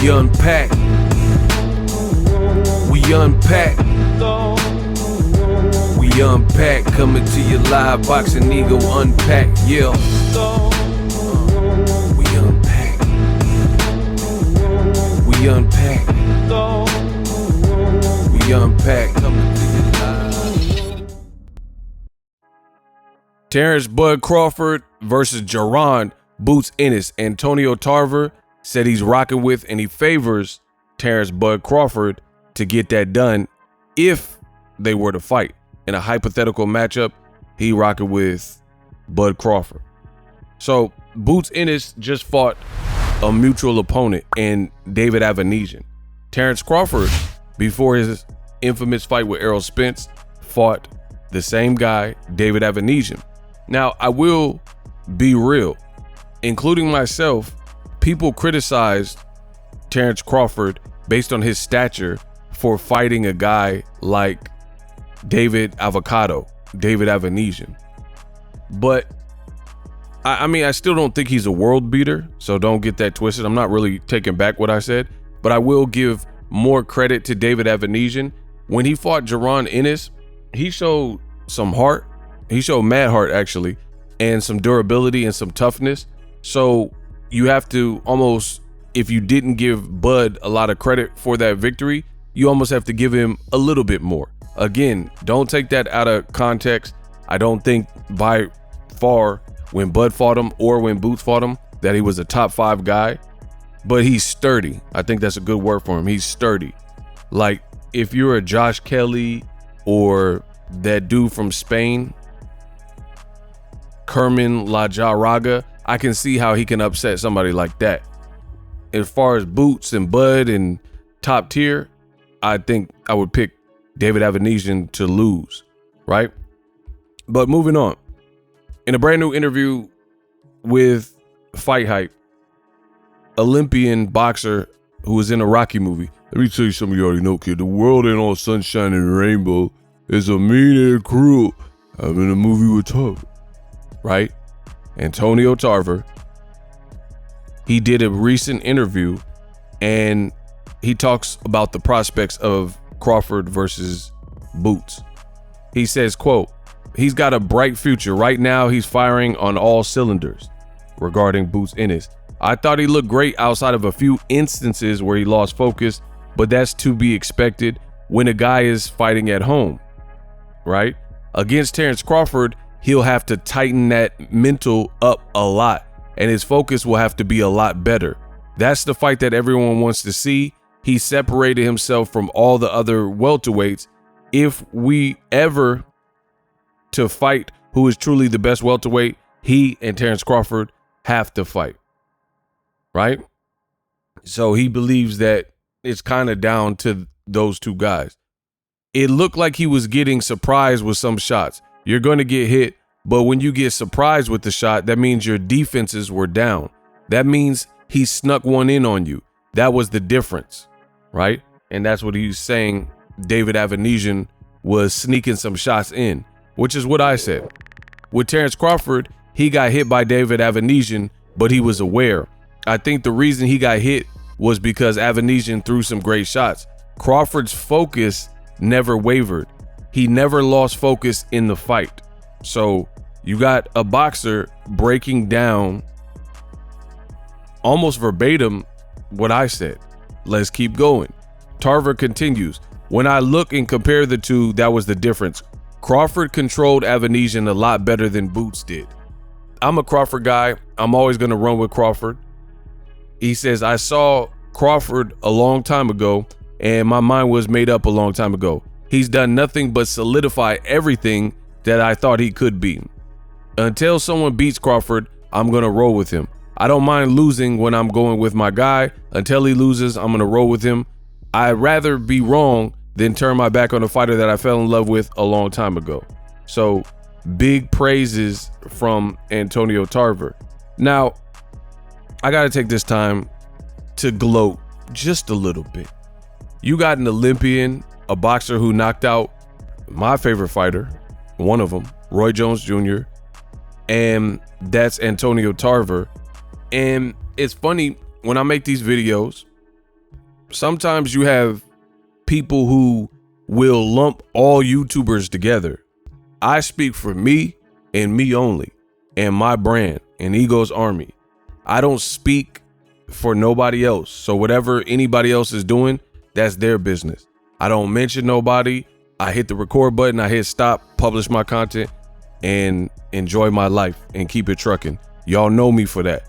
We unpack. We unpack. We unpack. Coming to you live. Boxing Ego unpack. Yeah. We unpack. We unpack. We unpack. Coming to you live. Terence Bud Crawford versus Jaron Boots Ennis. Antonio Tarver said he's rocking with and he favors Terence Bud Crawford to get that done if they were to fight. In a hypothetical matchup, he rocking with Bud Crawford. So Boots Ennis just fought a mutual opponent in David Avanesian. Terence Crawford, before his infamous fight with Errol Spence, fought the same guy, David Avanesian. Now, I will be real, including myself, people criticized Terence Crawford based on his stature for fighting a guy like David Avanesian. But I mean, I still don't think he's a world beater, so don't get that twisted. I'm not really taking back what I said, but I will give more credit to David Avanesian. When he fought Jaron Ennis, he showed some heart. He showed mad heart, actually, and some durability and some toughness. So you have to almost, if you didn't give Bud a lot of credit for that victory, you almost have to give him a little bit more. Again, don't take that out of context. I don't think by far when Bud fought him or when Boots fought him that he was a top 5 guy, but he's sturdy. I think that's a good word for him. He's sturdy. Like if you're a Josh Kelly or that dude from Spain, Kerman Lajaraga, I can see how he can upset somebody like that. As far as Boots and Bud and top tier, I think I would pick David Avanesian to lose, right? But moving on. In a brand new interview with Fight Hype, Olympian boxer who was in a Rocky movie. Let me tell you something you already know, kid. The world ain't all sunshine and rainbow. It's a mean and cruel. I'm in a movie with Tarver, right? Antonio Tarver. He did a recent interview and he talks about the prospects of Crawford versus Boots. He says, quote, he's got a bright future. Right now, he's firing on all cylinders. Regarding Boots Ennis, I thought he looked great outside of a few instances where he lost focus, but that's to be expected when a guy is fighting at home, right? Against Terence Crawford, he'll have to tighten that mental up a lot, and his focus will have to be a lot better. That's the fight that everyone wants to see. He separated himself from all the other welterweights. If we ever to fight who is truly the best welterweight, he and Terence Crawford have to fight, right? So he believes that it's kind of down to those two guys. It looked like he was getting surprised with some shots. You're going to get hit, but when you get surprised with the shot, that means your defenses were down. That means he snuck one in on you. That was the difference, right? And that's what he's saying. David Avanesian was sneaking some shots in, which is what I said. With Terence Crawford, he got hit by David Avanesian, but he was aware. I think the reason he got hit was because Avanesian threw some great shots. Crawford's focus never wavered. He never lost focus in the fight. So you got a boxer breaking down almost verbatim what I said. Let's keep going. Tarver continues. When I look and compare the two, that was the difference. Crawford controlled Avanesian a lot better than Boots did. I'm a Crawford guy. I'm always going to run with Crawford. He says, I saw Crawford a long time ago and my mind was made up a long time ago. He's done nothing but solidify everything that I thought he could be. Until someone beats Crawford, I'm going to roll with him. I don't mind losing when I'm going with my guy. Until he loses, I'm going to roll with him. I'd rather be wrong than turn my back on a fighter that I fell in love with a long time ago. So big praises from Antonio Tarver. Now, I got to take this time to gloat just a little bit. You got an Olympian, a boxer who knocked out my favorite fighter, one of them, Roy Jones Jr., and that's Antonio Tarver. And it's funny, when I make these videos, sometimes you have people who will lump all YouTubers together. I speak for me and me only, and my brand and Ego's Army. I don't speak for nobody else. So whatever anybody else is doing, that's their business. I don't mention nobody. I hit the record button, I hit stop, publish my content, and enjoy my life and keep it trucking. Y'all know me for that.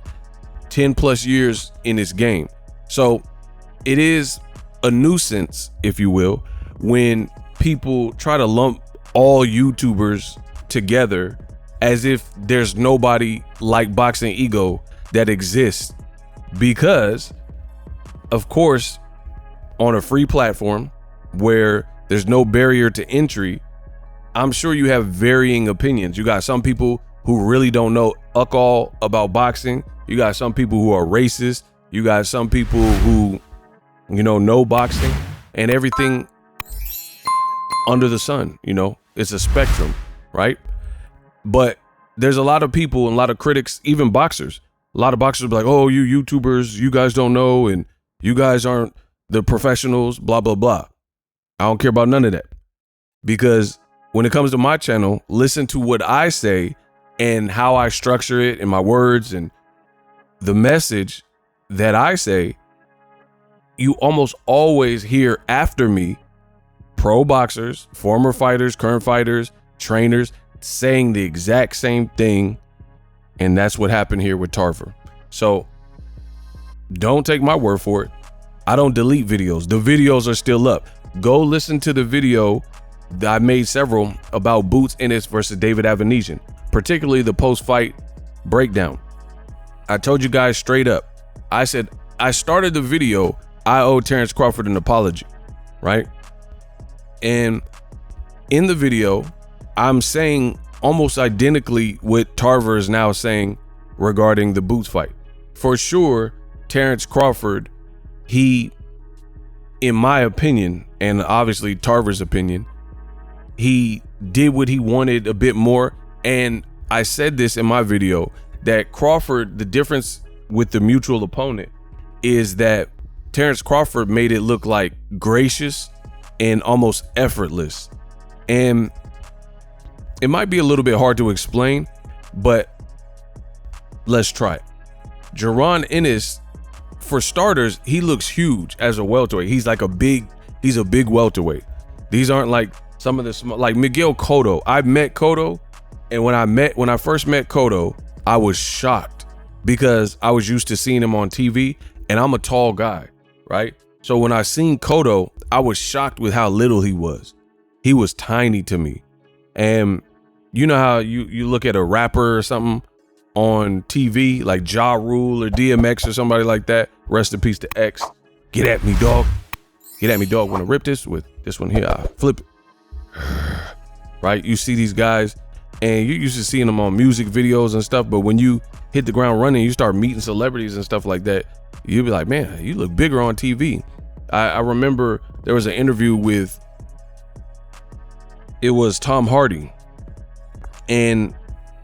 10 plus years in this game. So it is a nuisance, if you will, when people try to lump all YouTubers together as if there's nobody like Boxing Ego that exists. Because, of course, on a free platform where there's no barrier to entry, I'm sure you have varying opinions. You got some people who really don't know all about boxing. You got some people who are racist. You got some people who, know boxing and everything under the sun. It's a spectrum, right? But there's a lot of people and a lot of critics, even boxers. A lot of boxers be like, oh, you YouTubers, you guys don't know, and you guys aren't the professionals, blah, blah, blah. I don't care about none of that. Because when it comes to my channel, listen to what I say and how I structure it and my words and the message that I say. You almost always hear after me pro boxers, former fighters, current fighters, trainers saying the exact same thing. And that's what happened here with Tarver. So don't take my word for it. I don't delete videos. The videos are still up. Go listen to the video that I made several about Boots Ennis versus David Avenesian, particularly the post-fight breakdown. I told you guys straight up. I said, I started the video, I owe Terence Crawford an apology, right? And in the video, I'm saying almost identically what Tarver is now saying regarding the Boots fight. For sure, Terence Crawford, he, in my opinion, and obviously Tarver's opinion, he did what he wanted a bit more. And I said this in my video that Crawford, the difference with the mutual opponent is that Terence Crawford made it look like gracious and almost effortless. And it might be a little bit hard to explain, but let's try it. Jaron Ennis, for starters, he looks huge as a welterweight. He's a big welterweight. These aren't like some of the small, like Miguel Cotto. I met Cotto, and when I first met Cotto, I was shocked because I was used to seeing him on TV, and I'm a tall guy, right? So when I seen Cotto, I was shocked with how little he was. He was tiny to me. And you know how you look at a rapper or something on TV, like Ja Rule or DMX or somebody like that. Rest in peace to X. Get at me, dog. Get at me, dog. Wanna rip this with this one here? I flip it. Right? You see these guys, and you used to seeing them on music videos and stuff, but when you hit the ground running, you start meeting celebrities and stuff like that, you'll be like, man, you look bigger on TV. I remember there was an interview with, it was Tom Hardy, and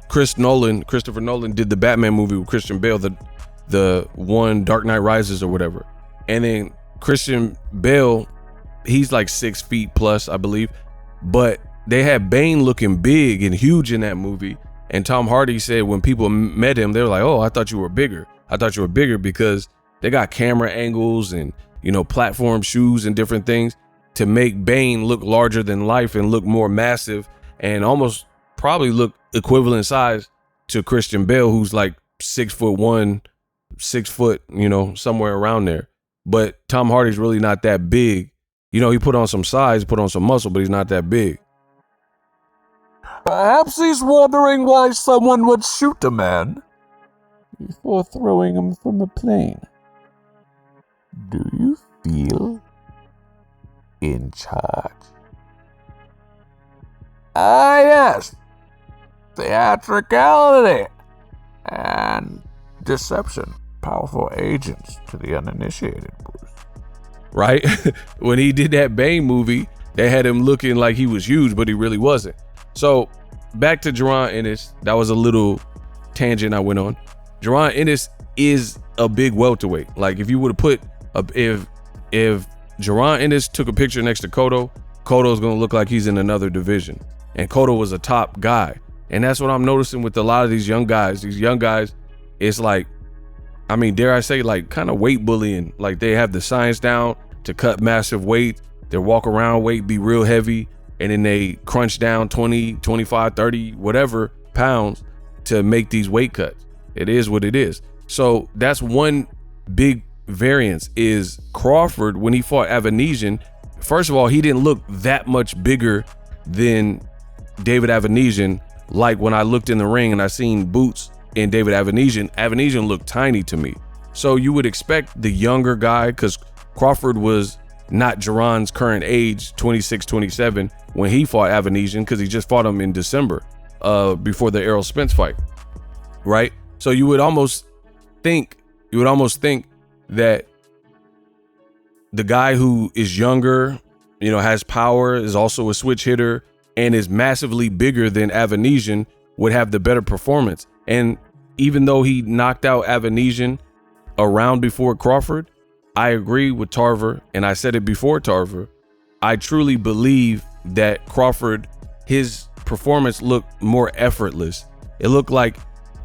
Christopher Nolan did the Batman movie with Christian Bale, the one Dark Knight Rises or whatever. And then Christian Bale, he's like 6 feet plus, I believe, but they had Bane looking big and huge in that movie. And Tom Hardy said when people met him, they were like, oh, I thought you were bigger. I thought you were bigger because they got camera angles and, platform shoes and different things to make Bane look larger than life and look more massive and almost probably look equivalent size to Christian Bale, who's like 6'1", 6 foot, somewhere around there. But Tom Hardy's really not that big. He put on some size, put on some muscle, but he's not that big. Perhaps he's wondering why someone would shoot a man before throwing him from a plane. Do you feel in charge? Ah, yes. Theatricality and deception. Powerful agents to the uninitiated, Bruce. Right? When he did that Bane movie, they had him looking like he was huge, but he really wasn't. So back to Jaron Ennis. That was a little tangent I went on. Jaron Ennis is a big welterweight. Like if you would have put if if Jaron Ennis took a picture next to Cotto, Cotto's going to look like he's in another division. And Cotto was a top guy. And that's what I'm noticing with a lot of these young guys. These young guys, it's like, I mean, dare I say, like kind of weight bullying. Like they have the science down to cut massive weight. They walk around weight, be real heavy. And then they crunch down 20, 25, 30, whatever pounds to make these weight cuts. It is what it is. So that's one big variance is Crawford, when he fought Avanesian, first of all, he didn't look that much bigger than David Avanesian. Like when I looked in the ring and I seen Boots and David Avanesian looked tiny to me. So you would expect the younger guy, because Crawford was not Jaron's current age, 26, 27, when he fought Avanesian, because he just fought him in December before the Errol Spence fight, right? So you would almost think that the guy who is younger, you know, has power, is also a switch hitter, and is massively bigger than Avanesian would have the better performance. And even though he knocked out Avanesian a round before Crawford, I agree with Tarver, and I said it before Tarver, I truly believe that Crawford, his performance looked more effortless. It looked like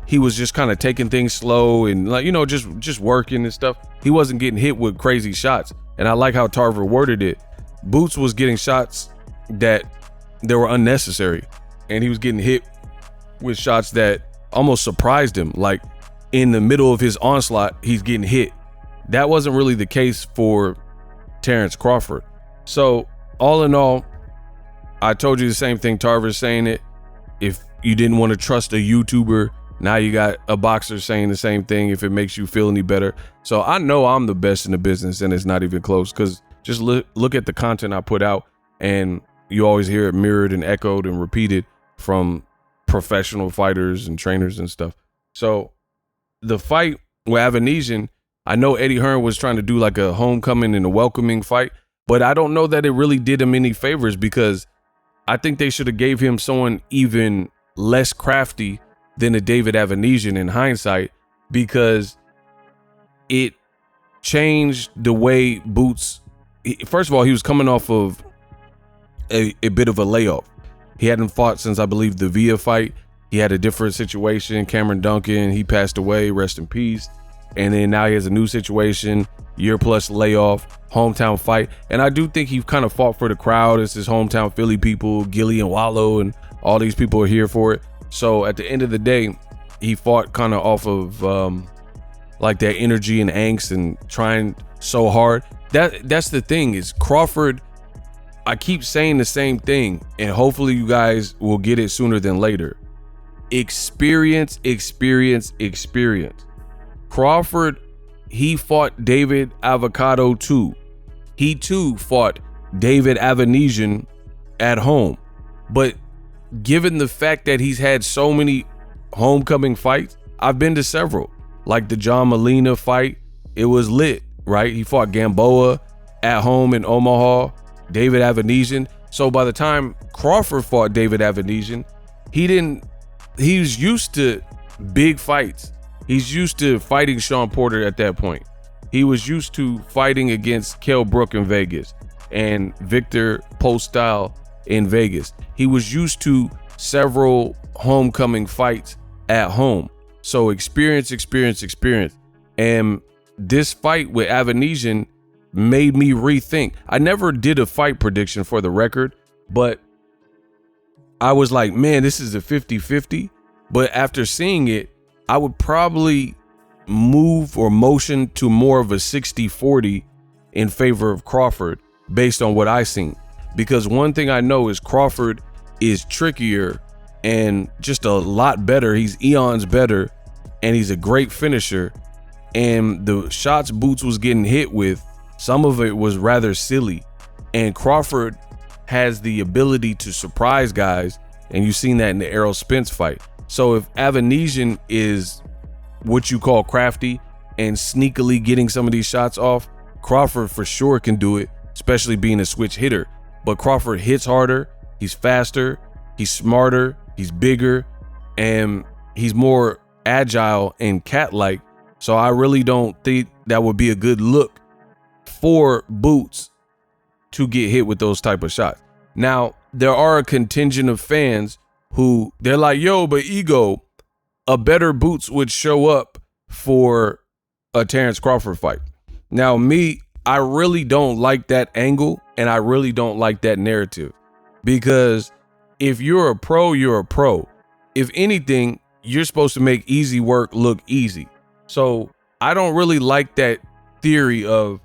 he was just kind of taking things slow and, like, you know, just working and stuff. He wasn't getting hit with crazy shots. And I like how Tarver worded it. Boots was getting shots that they were unnecessary, and he was getting hit with shots that almost surprised him. Like in the middle of his onslaught, he's getting hit. That wasn't really the case for Terence Crawford. So all in all, I told you the same thing. Tarver's saying it. If you didn't want to trust a YouTuber, now you got a boxer saying the same thing, if it makes you feel any better. So I know I'm the best in the business, and it's not even close, because just look at the content I put out, and you always hear it mirrored and echoed and repeated from professional fighters and trainers and stuff. So the fight with Avanesian, I know Eddie Hearn was trying to do like a homecoming and a welcoming fight, but I don't know that it really did him any favors, because I think they should have gave him someone even less crafty than a David Avanesian in hindsight, because it changed the way Boots, first of all, he was coming off of a bit of a layoff. He hadn't fought since, I believe, the Villa fight. He had a different situation. Cameron Duncan, he passed away, rest in peace. And then now he has a new situation, year plus layoff, hometown fight. And I do think he kind of fought for the crowd. It's his hometown Philly people, Gilly and Wallow, and all these people are here for it. So at the end of the day, he fought kind of off of like that energy and angst and trying so hard. That's the thing is Crawford, I keep saying the same thing, and hopefully you guys will get it sooner than later. Experience. Crawford, he fought David Avocado too. He too fought David Avanesian at home. But given the fact that he's had so many homecoming fights, I've been to several, like the John Molina fight. It was lit, right? He fought Gamboa at home in Omaha, David Avanesian. So by the time Crawford fought David Avanesian, he was used to big fights. He's used to fighting Sean Porter at that point. He was used to fighting against Kell Brook in Vegas and Victor Postile in Vegas. He was used to several homecoming fights at home. So experience. And this fight with Avanesian made me rethink. I never did a fight prediction, for the record, but I was like, man, this is a 50-50. But after seeing it, I would probably move or motion to more of a 60-40 in favor of Crawford based on what I seen. Because one thing I know is Crawford is trickier and just a lot better. He's eons better, and he's a great finisher. And the shots Boots was getting hit with, some of it was rather silly. And Crawford has the ability to surprise guys, and you've seen that in the Errol Spence fight. So if Avanesian is what you call crafty and sneakily getting some of these shots off, Crawford for sure can do it, especially being a switch hitter. But Crawford hits harder, he's faster, he's smarter, he's bigger, and he's more agile and cat-like. So I really don't think that would be a good look for Boots to get hit with those type of shots. Now, there are a contingent of fans who they're like, yo, but Ego, a better Boots would show up for a Terence Crawford fight. Now, me, I really don't like that angle, and I really don't like that narrative, because if you're a pro, you're a pro. If anything, you're supposed to make easy work look easy. So I don't really like that theory of,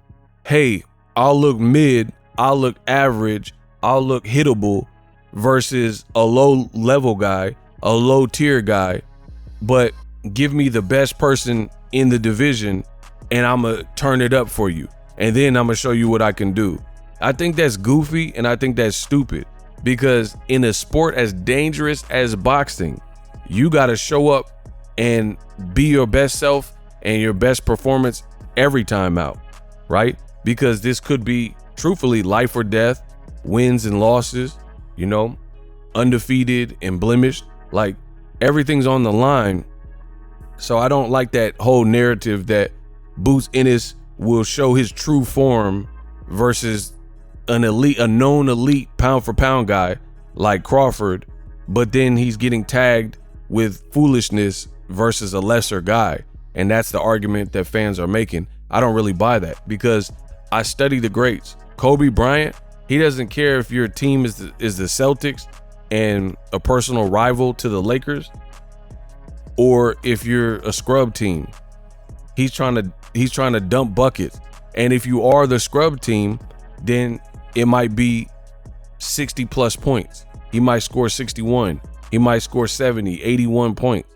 hey, I'll look mid, I'll look average, I'll look hittable versus a low level guy, a low tier guy, but give me the best person in the division and I'm gonna turn it up for you. And then I'm gonna show you what I can do. I think that's goofy and I think that's stupid, because in a sport as dangerous as boxing, you gotta show up and be your best self and your best performance every time out, right? Because this could be truthfully life or death, wins and losses, you know, undefeated and blemished, like everything's on the line. So I don't like that whole narrative that Boots Ennis will show his true form versus a known elite pound for pound guy like Crawford, but then he's getting tagged with foolishness versus a lesser guy. And that's the argument that fans are making. I don't really buy that, because I study the greats. Kobe Bryant, he doesn't care if your team is the Celtics and a personal rival to the Lakers, or if you're a scrub team. He's trying to dump buckets. And if you are the scrub team, then it might be 60 plus points. He might score 61. He might score 70, 81 points.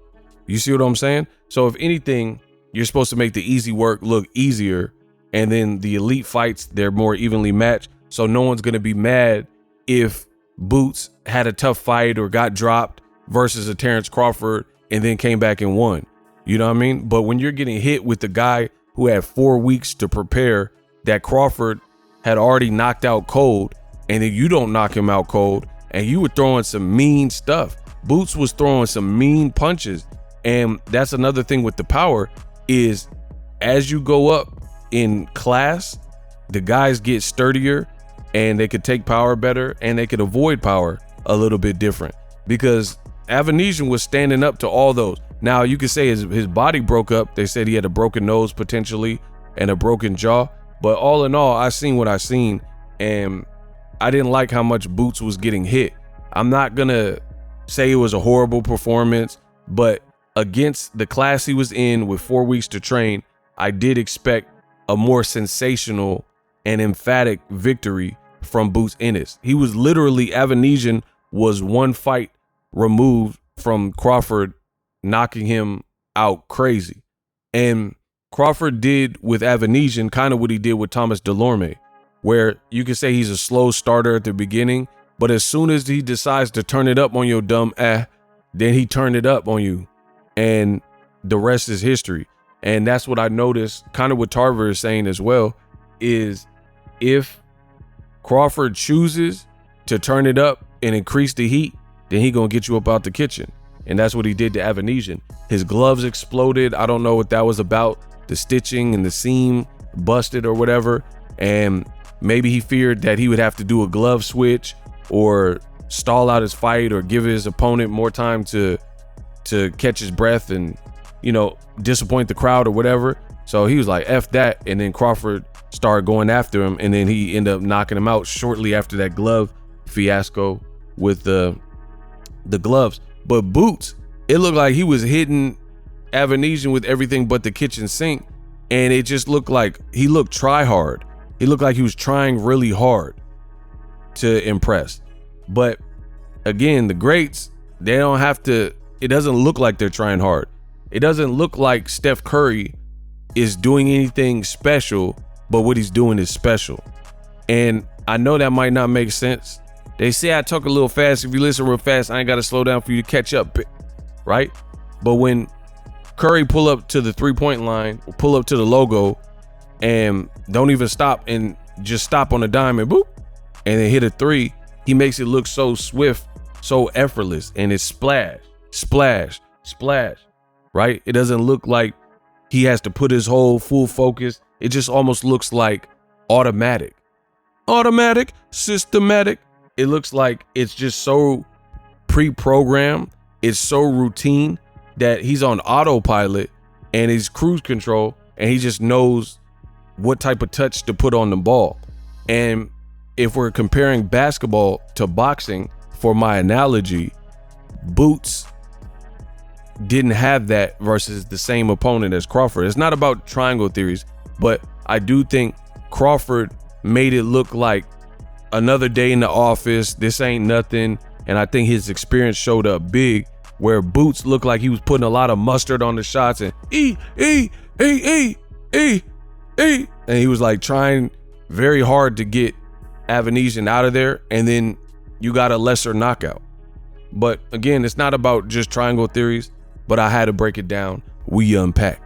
You see what I'm saying? So if anything, you're supposed to make the easy work look easier, and then the elite fights, they're more evenly matched. So no one's going to be mad if Boots had a tough fight or got dropped versus a Terence Crawford and then came back and won. You know what I mean? But when you're getting hit with the guy who had 4 weeks to prepare, that Crawford had already knocked out cold, and then you don't knock him out cold, and you were throwing some mean stuff. Boots was throwing some mean punches. And that's another thing with the power is, as you go up in class, the guys get sturdier and they could take power better and they could avoid power a little bit different, because Avanesian was standing up to all those. Now you could say his body broke up. They said he had a broken nose potentially and a broken jaw, but all in all, I seen what I seen, and I didn't like how much Boots was getting hit. I'm not gonna say it was a horrible performance, but against the class he was in with 4 weeks to train, I did expect a more sensational and emphatic victory from Boots Ennis. He was literally, Avanesian was one fight removed from Crawford knocking him out crazy. And Crawford did with Avanesian kind of what he did with Thomas Delorme, where you could say he's a slow starter at the beginning, but as soon as he decides to turn it up on your dumb then he turned it up on you. And the rest is history. And that's what I noticed, kind of what Tarver is saying as well, is if Crawford chooses to turn it up and increase the heat, then he gonna get you up out the kitchen. And that's what he did to Avanesian. His gloves exploded. I don't know what that was about. The stitching and the seam busted or whatever. And maybe he feared that he would have to do a glove switch or stall out his fight or give his opponent more time to catch his breath and, you know, disappoint the crowd or whatever. So he was like, F that. And then Crawford started going after him, and then he ended up knocking him out shortly after that glove fiasco with the gloves. But Boots, it looked like he was hitting Avanesian with everything but the kitchen sink, and it just looked like he looked try hard. He looked like he was trying really hard to impress. But again, the greats, they don't have to. It doesn't look like they're trying hard. It doesn't look like Steph Curry is doing anything special, but what he's doing is special. And I know that might not make sense. They say I talk a little fast. If you listen real fast, I ain't got to slow down for you to catch up, right? But when Curry pull up to the 3-point line, or pull up to the logo and don't even stop and just stop on a dime and boop, and then hit a three, he makes it look so swift, so effortless, and it's splash, splash, splash, right? It doesn't look like he has to put his whole full focus. It just almost looks like automatic, systematic. It looks like it's just so pre-programmed. It's so routine that he's on autopilot and he's cruise control, and he just knows what type of touch to put on the ball. And if we're comparing basketball to boxing, for my analogy, Boots didn't have that versus the same opponent as Crawford. It's not about triangle theories, but I do think Crawford made it look like another day in the office. This ain't nothing. And I think his experience showed up big, where Boots looked like he was putting a lot of mustard on the shots and and he was like trying very hard to get Avenesian out of there, and then you got a lesser knockout. But again, it's not about just triangle theories, but I had to break it down. We unpack.